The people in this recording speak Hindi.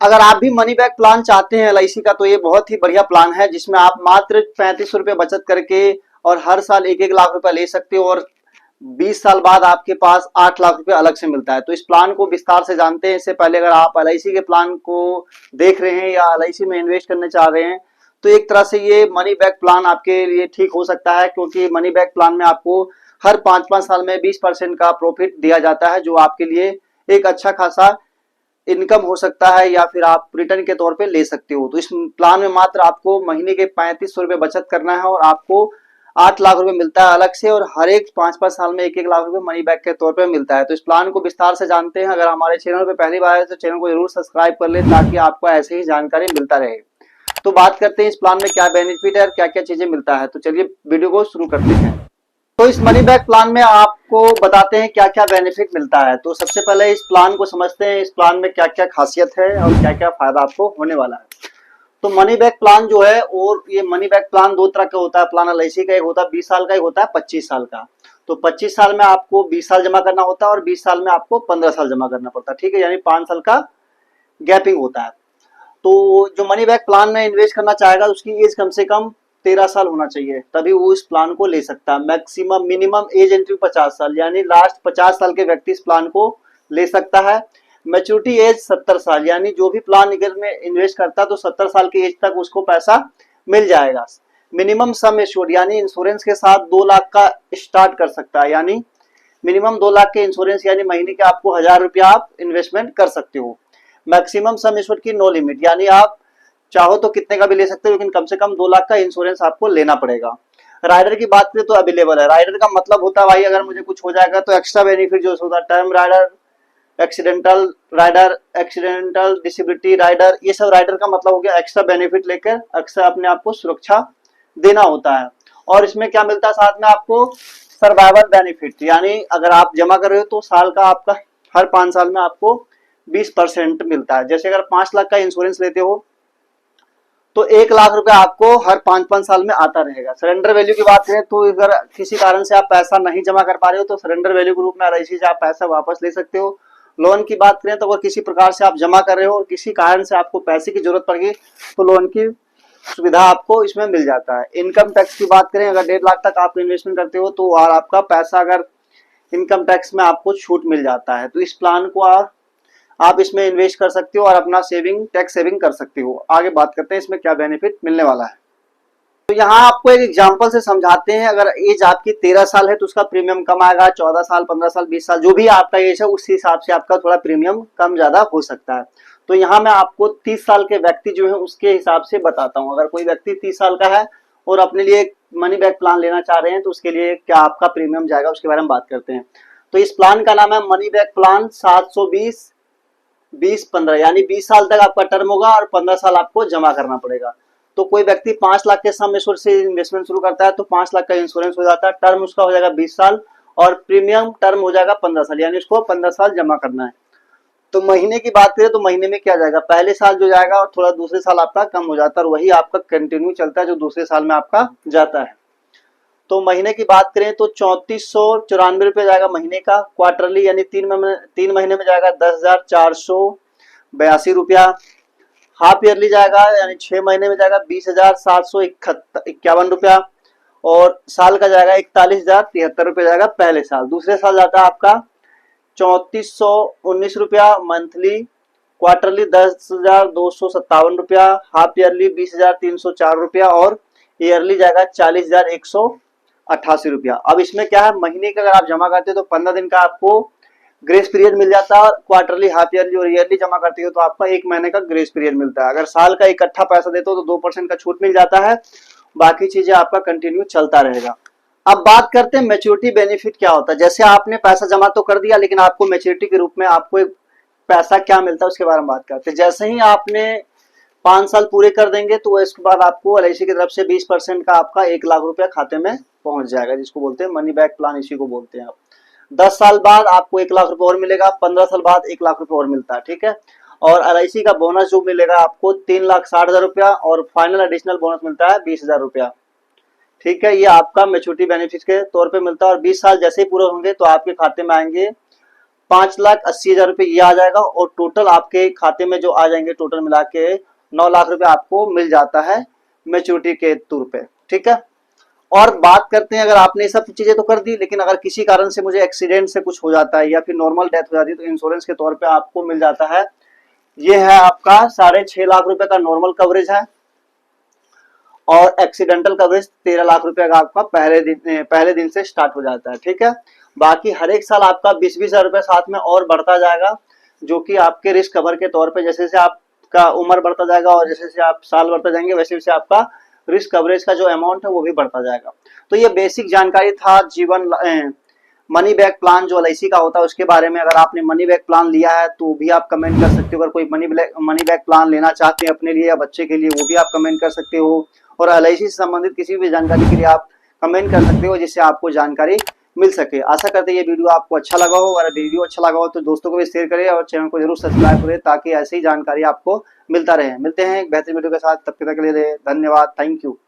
अगर आप भी मनी बैक प्लान चाहते हैं एलआईसी का, तो ये बहुत ही बढ़िया प्लान है जिसमें आप मात्र 3500 रुपये बचत करके और हर साल 1-1 लाख रुपए ले सकते हो, और 20 साल बाद आपके पास 8 लाख रुपए अलग से मिलता है। तो इस प्लान को विस्तार से जानते हैं। इससे पहले अगर आप एलआईसी के प्लान को देख रहे हैं या एलआईसी में इन्वेस्ट करना चाह रहे हैं, तो एक तरह से ये मनी बैक प्लान आपके लिए ठीक हो सकता है, क्योंकि मनी बैक प्लान में आपको हर 5-5 साल में 20% का प्रॉफिट दिया जाता है, जो आपके लिए एक अच्छा खासा इनकम हो सकता है, या फिर आप रिटर्न के तौर पे ले सकते हो। तो इस प्लान में मात्र आपको महीने के 3500 रुपये बचत करना है और आपको 8 लाख रुपए मिलता है अलग से, और हर एक 5-5 साल में 1-1 लाख रुपए मनी बैक के तौर पे मिलता है। तो इस प्लान को विस्तार से जानते हैं। अगर हमारे चैनल पे पहली बार है तो चैनल को जरूर सब्सक्राइब कर ले, ताकि आपको ऐसे ही जानकारी मिलता रहे। तो बात करते हैं इस प्लान में क्या बेनिफिट है और क्या क्या चीजें मिलता है। तो चलिए वीडियो को शुरू करते हैं। तो इस मनी बैक प्लान में आपको बताते हैं क्या क्या बेनिफिट मिलता है। तो सबसे पहले इस प्लान को समझते हैं, इस प्लान में क्या क्या खासियत है और क्या क्या फायदा आपको होने वाला है। तो मनी बैक प्लान जो है, और ये मनी बैक प्लान दो तरह का होता है प्लान एलआईसी का, एक होता है 20 साल का, एक होता है 25 साल का। तो 25 साल में आपको 20 साल जमा करना होता है और 20 साल में आपको 15 साल जमा करना पड़ता है, ठीक है, यानी 5 साल का गैपिंग होता है। तो जो मनी बैक प्लान में इन्वेस्ट करना चाहेगा उसकी एज कम से कम 13 साल होना चाहिए, तभी वो इस प्लान को ले सकता है। मैक्सिमम मिनिमम एज एंट्री 50 साल, यानी लास्ट 50 साल के व्यक्ति इस प्लान को ले सकता है। मैच्योरिटी एज 70 साल, यानी जो भी प्लान अगर में इन्वेस्ट करता है तो 70 साल की एज तक उसको पैसा मिल जाएगा। मिनिमम सम एश्योर्ड, यानी इंश्योरेंस के साथ 2 लाख का स्टार्ट कर सकता है, यानी मिनिमम 2 लाख के इंश्योरेंस, यानी महीने के आपको 1000 रुपया आप इन्वेस्टमेंट कर सकते हो। मैक्सिमम सम एश्योर्ड की नो लिमिट, यानी आप चाहो तो कितने का भी ले सकते हो, लेकिन कम से कम 2 लाख का इंश्योरेंस आपको लेना पड़ेगा। राइडर की बात करें तो अवेलेबल है। राइडर का मतलब होता है भाई, अगर मुझे कुछ हो जाएगा तो एक्स्ट्रा बेनिफिट जो होता है, term rider, accidental rider, accidental disability rider, ये सब राइडर का मतलब हो गया एक्स्ट्रा बेनिफिट लेकर अक्सर अपने आप को सुरक्षा देना होता है। और इसमें क्या मिलता है साथ में आपको, सर्वाइवल बेनिफिट, यानी अगर आप जमा कर रहे हो तो साल का आपका हर 5 साल में आपको 20% मिलता है। जैसे अगर 5 लाख का इंश्योरेंस लेते हो तो 1 लाख रुपए आपको हर 5-5 साल में आता रहेगा। सरेंडर वैल्यू की बात करें तो अगर किसी कारण से आप पैसा नहीं जमा कर पा रहे हो तो सरेंडर वैल्यू के रूप में एलआईसी से आप पैसा वापस ले सकते हो। लोन की बात करें तो अगर किसी प्रकार से आप जमा कर रहे हो और किसी कारण से आपको पैसे की जरूरत पड़ गई तो लोन की सुविधा आपको इसमें मिल जाता है। इनकम टैक्स की बात करें, अगर 1.5 लाख तक आप इन्वेस्टमेंट करते हो तो और आपका पैसा अगर इनकम टैक्स में आपको छूट मिल जाता है। तो इस प्लान को आप इसमें इन्वेस्ट कर सकते हो और अपना सेविंग, टैक्स सेविंग कर सकते हो। आगे बात करते हैं इसमें क्या बेनिफिट मिलने वाला है। तो यहाँ आपको एक एग्जांपल से समझाते हैं। अगर एज आपकी 13 साल है तो उसका प्रीमियम कम आएगा, 14 साल, 15 साल, 20 साल, जो भी आपका एज है उस हिसाब से आपका थोड़ा प्रीमियम कम ज्यादा हो सकता है। तो यहाँ मैं आपको 30 साल के व्यक्ति जो है उसके हिसाब से बताता हूँ। अगर कोई व्यक्ति 30 साल का है और अपने लिए मनी बैक प्लान लेना चाह रहे हैं तो उसके लिए क्या आपका प्रीमियम जाएगा, उसके बारे में बात करते हैं। तो इस प्लान का नाम है मनी बैक प्लान 720-20-15, यानी 20 साल तक आपका टर्म होगा और 15 साल आपको जमा करना पड़ेगा। तो कोई व्यक्ति 5 लाख के सम एश्योर्ड से इन्वेस्टमेंट शुरू करता है तो 5 लाख का इंश्योरेंस हो जाता है, टर्म उसका हो जाएगा 20 साल और प्रीमियम टर्म हो जाएगा 15 साल, यानी उसको 15 साल जमा करना है। तो महीने की बात करें तो महीने में क्या जाएगा, पहले साल जो जाएगा और थोड़ा दूसरे साल आपका कम हो जाता है, और वही आपका कंटिन्यू चलता है जो दूसरे साल में आपका जाता है। तो महीने की बात करें तो 3494 रुपये जाएगा महीने का। क्वार्टरली यानी 3 महीने में जाएगा 10,482 रुपया। हाफ ईयरली जाएगा यानी 6 महीने में जाएगा 20,751 रुपया। और साल का जाएगा 41,073 रुपये जाएगा पहले साल। दूसरे साल जाता है आपका 3419 रुपया मंथली। क्वार्टरली 10,257 रुपया। हाफ ईयरली 20,304 रुपया और ईयरली जाएगा 40,188 रुपया। अब इसमें क्या है, महीने का अगर आप जमा करते हो तो 15 दिन का आपको ग्रेस पीरियड मिल जाता है, और क्वार्टरली, हाफ ईयरली और ईयरली जमा करते हो तो आपका 1 महीने का ग्रेस पीरियड मिलता है। अगर साल का इकट्ठा पैसा देते हो तो 2% का छूट मिल जाता है, बाकी चीजें आपका कंटिन्यू चलता रहेगा। अब बात करते हैं मैच्योरिटी बेनिफिट क्या होता है। जैसे आपने पैसा जमा तो कर दिया, लेकिन आपको मैच्योरिटी के रूप में आपको एक पैसा क्या मिलता है उसके बारे में बात करते हैं। जैसे ही आपने 5 साल पूरे कर देंगे तो इसके बाद आपको एलआईसी की तरफ से 20% का आपका 1 लाख रुपया खाते में पहुंच जाएगा, जिसको बोलते हैं मनी बैक प्लान, इसी को बोलते हैं आप। 10 साल बाद आपको 1 लाख रुपए और मिलेगा, 15 साल बाद 1 लाख रुपए और मिलता है, ठीक है। और एलआईसी का बोनस जो मिलेगा आपको 3,60,000 रुपया, और फाइनल एडिशनल बोनस मिलता है 20,000 रुपया, ठीक है। ये आपका मैच्योरिटी बेनिफिट के तौर पे मिलता है। और 20 साल जैसे ही पूरे होंगे तो आपके खाते में आएंगे 5,80,000 रुपये ये आ जाएगा और टोटल आपके खाते में जो आ जाएंगे टोटल मिला के 9 लाख रुपए आपको मिल जाता है मैच्योरिटी के तौर पे। ठीक है, और बात करते हैं, अगर आपने ये सब चीजें तो कर दी, लेकिन अगर किसी कारण से मुझे एक्सीडेंट से कुछ हो जाता है या फिर नॉर्मल डेथ हो जाती है तो इंश्योरेंस के तौर पे आपको मिल जाता है, ये है आपका 6.5 लाख रुपए का नॉर्मल कवरेज है और एक्सीडेंटल कवरेज 13 लाख रुपए का आपका पहले दिन से स्टार्ट हो जाता है। ठीक है, बाकी हर एक साल आपका 20,000 रुपए साथ में और बढ़ता जाएगा, जो कि आपके रिस्क कवर के तौर पे जैसे जैसे आपका उम्र बढ़ता जाएगा और जैसे जैसे आप साल बढ़ते जाएंगे वैसे वैसे आपका रिस्क कवरेज का जो अमाउंट है वो भी बढ़ता जाएगा। तो ये बेसिक जानकारी था जीवन मनी बैक प्लान जो LIC का होता है उसके बारे में। अगर आपने मनी बैक प्लान लिया है तो भी आप कमेंट कर सकते हो, अगर कोई मनी बैक प्लान लेना चाहते हैं अपने लिए या बच्चे के लिए वो भी आप कमेंट कर सकते हो, और LIC से संबंधित किसी भी जानकारी के लिए आप कमेंट कर सकते हो जिससे आपको जानकारी मिल सके। आशा करते हैं ये वीडियो आपको अच्छा लगा हो, अगर वीडियो अच्छा लगा हो तो दोस्तों को भी शेयर करें और चैनल को जरूर सब्सक्राइब करें ताकि ऐसी ही जानकारी आपको मिलता रहे। मिलते हैं एक बेहतर वीडियो के साथ, तब तक के लिए धन्यवाद, थैंक यू।